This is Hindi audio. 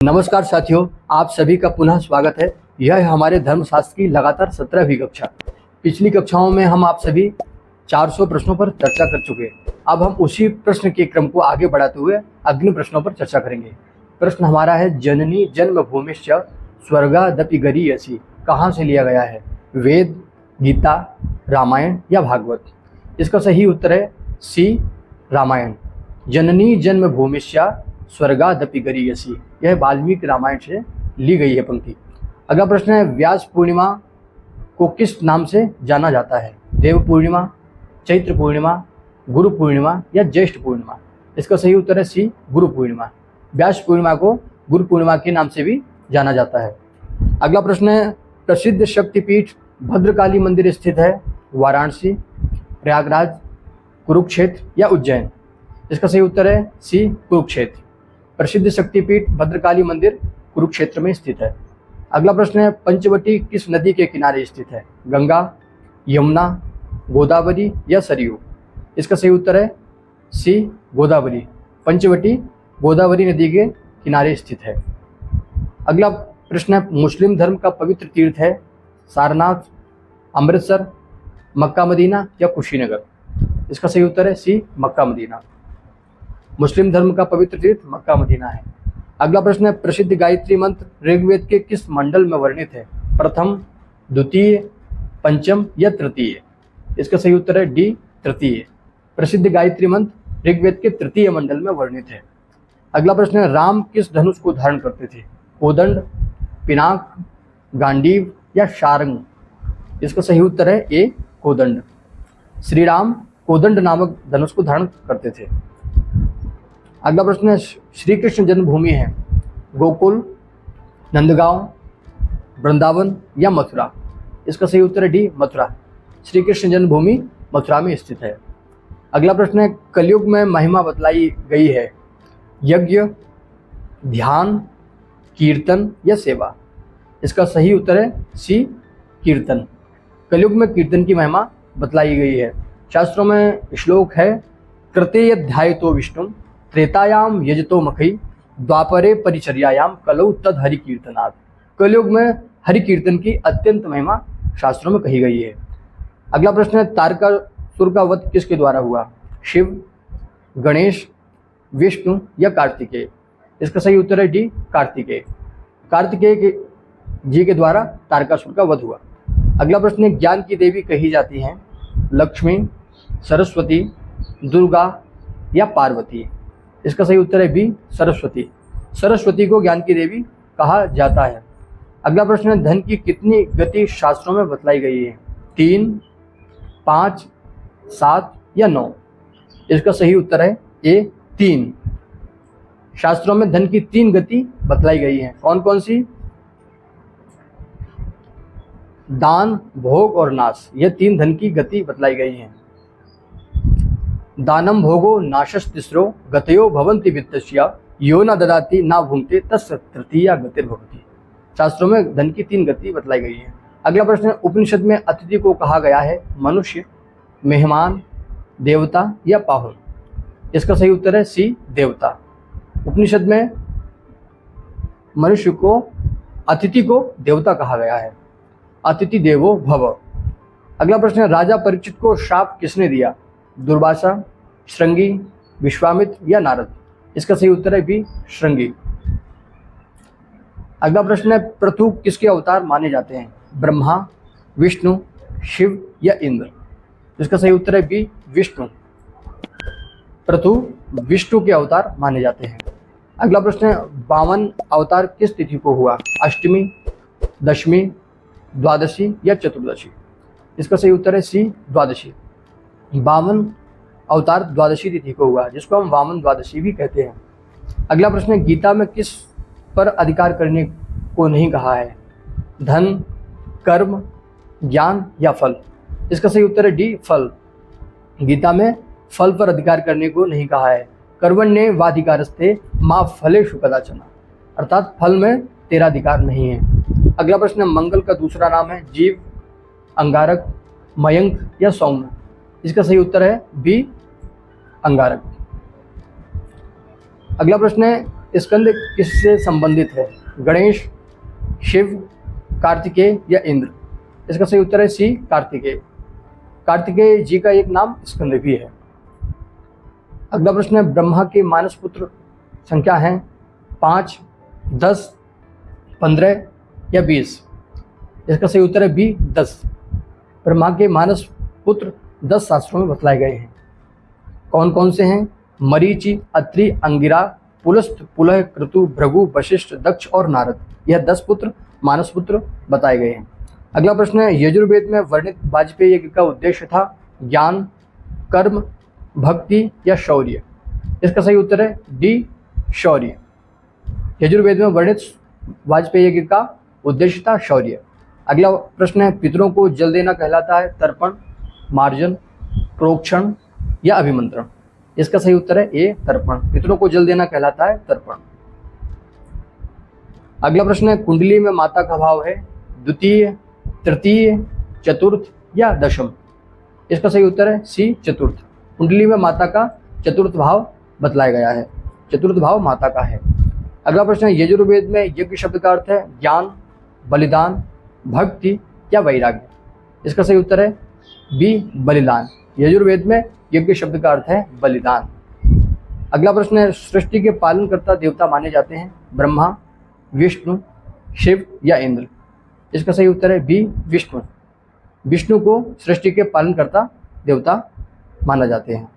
नमस्कार साथियों, आप सभी का पुनः स्वागत है। यह है हमारे धर्मशास्त्र की लगातार 17वीं कक्षा। पिछली कक्षाओं में हम आप सभी 400 प्रश्नों पर चर्चा कर चुके हैं। अब हम उसी प्रश्न के क्रम को आगे बढ़ाते हुए अग्नि प्रश्नों पर चर्चा करेंगे। प्रश्न हमारा है, जननी जन्मभूमिश्च स्वर्गादपि गरीयसी कहाँ से लिया गया है? वेद, गीता, रामायण या भागवत? इसका सही उत्तर है सी, रामायण। जननी जन्मभूमिश्च स्वर्गादपि गरीयसी, यह वाल्मीकि रामायण से ली गई है पंक्ति। अगला प्रश्न है, व्यास पूर्णिमा को किस नाम से जाना जाता है? देव पूर्णिमा, चैत्र पूर्णिमा, गुरु पूर्णिमा या ज्येष्ठ पूर्णिमा? इसका सही उत्तर है सी, गुरु पूर्णिमा। व्यास पूर्णिमा को गुरु पूर्णिमा के नाम से भी जाना जाता है। अगला प्रश्न है, प्रसिद्ध शक्तिपीठ भद्रकाली मंदिर स्थित है वाराणसी, प्रयागराज, कुरुक्षेत्र या उज्जैन? इसका सही उत्तर है सी, कुरुक्षेत्र। प्रसिद्ध शक्तिपीठ भद्रकाली मंदिर कुरुक्षेत्र में स्थित है। अगला प्रश्न है, पंचवटी किस नदी के किनारे स्थित है? गंगा, यमुना, गोदावरी या सरयू? इसका सही उत्तर है सी, गोदावरी। पंचवटी गोदावरी नदी के किनारे स्थित है। अगला प्रश्न है, मुस्लिम धर्म का पवित्र तीर्थ है सारनाथ, अमृतसर, मक्का मदीना या कुशीनगर? इसका सही उत्तर है सी, मक्का मदीना। मुस्लिम धर्म का पवित्र तीर्थ मक्का मदीना है। अगला प्रश्न है, प्रसिद्ध गायत्री मंत्र ऋग्वेद के किस मंडल में वर्णित है? प्रथम, द्वितीय, पंचम या तृतीय? इसका सही उत्तर है डी, तृतीय। प्रसिद्ध गायत्री मंत्र ऋग्वेद के तृतीय मंडल में वर्णित है। अगला प्रश्न है, राम किस धनुष को धारण करते थे? कोदंड, पिनाक, गांडीव या शारंग? इसका सही उत्तर है ए, कोदंड। श्री राम कोदंड नामक धनुष को धारण करते थे। अगला प्रश्न है, श्री कृष्ण जन्मभूमि है गोकुल, नंदगांव, वृंदावन या मथुरा? इसका सही उत्तर है डी, मथुरा। श्री कृष्ण जन्मभूमि मथुरा में स्थित है। अगला प्रश्न है, कलयुग में महिमा बतलाई गई है यज्ञ, ध्यान, कीर्तन या सेवा? इसका सही उत्तर है सी, कीर्तन। कलयुग में कीर्तन की महिमा बतलाई गई है। शास्त्रों में श्लोक है, कृतेयध्यायतो विष्णु त्रेतायाम यजतो मखई द्वापरे परिचर्यायाम कलौ तद हरि कीर्तनात्। कलयुग में हरि कीर्तन की अत्यंत महिमा शास्त्रों में कही गई है। अगला प्रश्न है, तारकासुर का वध किसके द्वारा हुआ? शिव, गणेश, विष्णु या कार्तिकेय? इसका सही उत्तर है डी, कार्तिकेय। कार्तिकेय जी के द्वारा तारकासुर का वध हुआ। अगला प्रश्न है, ज्ञान की देवी कही जाती हैं लक्ष्मी, सरस्वती, दुर्गा या पार्वती? इसका सही उत्तर है बी, सरस्वती। सरस्वती को ज्ञान की देवी कहा जाता है। अगला प्रश्न है, धन की कितनी गति शास्त्रों में बतलाई गई है? 3, 5, 7 या 9? इसका सही उत्तर है ए, 3। शास्त्रों में धन की 3 गति बतलाई गई है। कौन कौन सी? दान, भोग और नाश, यह 3 धन की गति बतलाई गई है। दानम भोगो नाशस्तिस्रो गतयो भवन्ति वित्तस्या यो न ददाति ना भुंक्ते तस्य तृतीया गतिर्भवति। शास्त्रों में धन की 3 गति बतलाई गई है। अगला प्रश्न है, उपनिषद में अतिथि को कहा गया है मनुष्य, मेहमान, देवता या पाहुन? इसका सही उत्तर है सी, देवता। उपनिषद में मनुष्य को, अतिथि को देवता कहा गया है। अतिथि देवो भव। अगला प्रश्न है, राजा परीक्षित को श्राप किसने दिया? दुर्वासा, श्रृंगी, विश्वामित्र या नारद? इसका सही उत्तर है बी, श्रृंगी। अगला प्रश्न है, पृथु किसके अवतार माने जाते हैं? ब्रह्मा, विष्णु, शिव या इंद्र? इसका सही उत्तर है बी, विष्णु। पृथु विष्णु के अवतार माने जाते हैं। अगला प्रश्न है, वामन अवतार किस तिथि को हुआ? अष्टमी, दशमी, द्वादशी या चतुर्दशी? इसका सही उत्तर है सी, द्वादशी। वामन अवतार द्वादशी तिथि को हुआ, जिसको हम वामन द्वादशी भी कहते हैं। अगला प्रश्न है, गीता में किस पर अधिकार करने को नहीं कहा है? धन, कर्म, ज्ञान या फल? इसका सही उत्तर है डी, फल। गीता में फल पर अधिकार करने को नहीं कहा है। कर्मण्ये वाधिकारस्ते मां फलेषु कदाचन, अर्थात फल में तेरा अधिकार नहीं है। अगला प्रश्न है, मंगल का दूसरा नाम है जीव, अंगारक, मयंक या सौम्य? इसका सही उत्तर है बी, अंगारक। अगला प्रश्न है, स्कंद किससे संबंधित है? गणेश, शिव, कार्तिकेय या इंद्र? इसका सही उत्तर है सी, कार्तिकेय। कार्तिकेय जी का एक नाम स्कंद भी है। अगला प्रश्न है, ब्रह्मा के मानस पुत्र संख्या है 5, 10, 15 या 20? इसका सही उत्तर है बी, 10। ब्रह्मा के मानस पुत्र 10 शास्त्रों में बतलाए गए हैं। कौन कौन से हैं? मरीचि, अत्रि, अंगिरा, पुलस्त्य, पुलह, क्रतु, भृगु, वशिष्ठ, दक्ष और नारद। यह 10 पुत्र मानस पुत्र बताए गए हैं। अगला प्रश्न है, यजुर्वेद में वर्णित वाजपेयी यज्ञ का उद्देश्य था ज्ञान, कर्म, भक्ति या शौर्य? इसका सही उत्तर है डी, शौर्य। यजुर्वेद में वर्णित वाजपेयी यज्ञ का उद्देश्य था शौर्य। अगला प्रश्न है, पितरों को जल देना कहलाता है तर्पण, मार्जन, प्रोक्षण या अभिमंत्रण? इसका सही उत्तर है ए, तर्पण। पितरों को जल देना कहलाता है तर्पण। अगला प्रश्न है, कुंडली में माता का भाव है द्वितीय, तृतीय, चतुर्थ या दशम? इसका सही उत्तर है सी, चतुर्थ। कुंडली में माता का चतुर्थ भाव बतलाया गया है। चतुर्थ भाव माता का है। अगला प्रश्न है, यजुर्वेद में यज्ञ शब्द का अर्थ है ज्ञान, बलिदान, भक्ति या वैराग्य? इसका सही उत्तर है बी, बलिदान। यजुर्वेद में यज्ञ शब्द का अर्थ है बलिदान। अगला प्रश्न है, सृष्टि के पालनकर्ता देवता माने जाते हैं ब्रह्मा, विष्णु, शिव या इंद्र? इसका सही उत्तर है बी, विष्णु। विष्णु को सृष्टि के पालनकर्ता देवता माना जाते हैं।